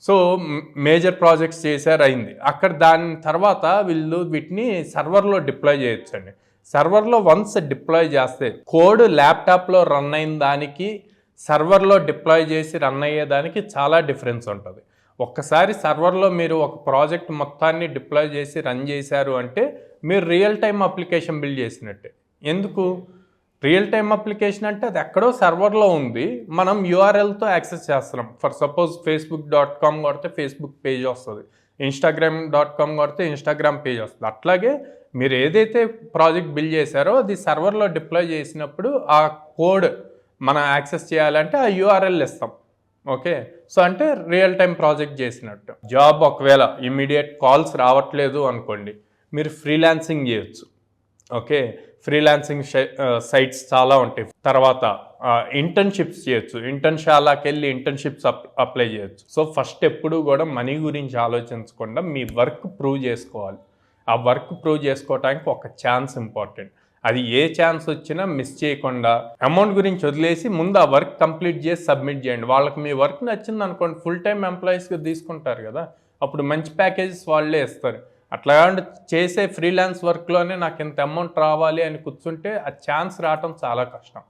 So major projects చేశారు అయింది. అక్కడ దాని తర్వాత వీళ్ళు వీటిని సర్వర్లో డిప్లాయ్ చేయొచ్చండి. సర్వర్లో వన్స్ డిప్లాయ్ చేస్తే కోడ్ ల్యాప్టాప్లో రన్ అయిన దానికి సర్వర్లో డిప్లాయ్ చేసి రన్ అయ్యేదానికి చాలా డిఫరెన్స్ ఉంటుంది. ఒక్కసారి సర్వర్లో మీరు ఒక ప్రాజెక్ట్ మొత్తాన్ని డిప్లాయ్ చేసి రన్ చేశారు అంటే మీరు రియల్ టైమ్ అప్లికేషన్ బిల్డ్ చేసినట్టే. ఎందుకు రియల్ టైమ్ అప్లికేషన్ అంటే అది ఎక్కడో సర్వర్లో ఉంది, మనం యూఆర్ఎల్తో యాక్సెస్ చేస్తున్నాం. ఫర్ సపోజ్ facebook.com కొడితే ఫేస్బుక్ పేజ్ వస్తుంది, instagram.com కొడితే ఇన్స్టాగ్రామ్ పేజ్ వస్తుంది. అట్లాగే మీరు ఏదైతే ప్రాజెక్ట్ బిల్డ్ చేశారో అది సర్వర్లో డిప్లాయ్ చేసినప్పుడు ఆ కోడ్ మనం యాక్సెస్ చేయాలంటే ఆ యూఆర్ఎల్ ఇస్తాం. ఓకే, సో అంటే రియల్ టైం ప్రాజెక్ట్ చేసినట్టు. జాబ్ ఒకవేళ ఇమీడియట్ కాల్స్ రావట్లేదు అనుకోండి, మీరు ఫ్రీలాన్సింగ్ చేయొచ్చు. ఓకే, ఫ్రీలాన్సింగ్ సైట్స్ చాలా ఉంటాయి. తర్వాత ఇంటర్న్షిప్స్ చేయొచ్చు, ఇంటర్న్షాలాకి వెళ్ళి ఇంటర్న్షిప్స్ అప్లై చేయొచ్చు. సో ఫస్ట్ ఎప్పుడు కూడా మనీ గురించి ఆలోచించకుండా మీ వర్క్ ప్రూవ్ చేసుకోవాలి. ఆ వర్క్ ప్రూవ్ చేసుకోవడానికి ఒక ఛాన్స్ ఇంపార్టెంట్. అది ఏ ఛాన్స్ వచ్చినా మిస్ చేయకుండా అమౌంట్ గురించి వదిలేసి ముందు ఆ వర్క్ కంప్లీట్ చేసి సబ్మిట్ చేయండి. వాళ్ళకి మీ వర్క్ నచ్చింది అనుకోండి, ఫుల్ టైం ఎంప్లాయీస్గా తీసుకుంటారు కదా, అప్పుడు మంచి ప్యాకేజెస్ వాళ్ళే ఇస్తారు. అట్లా చేసే ఫ్రీలాన్స్ వర్క్లోనే నాకు ఇంత అమౌంట్ రావాలి అని కూర్చుంటే ఆ ఛాన్స్ రావటం చాలా కష్టం.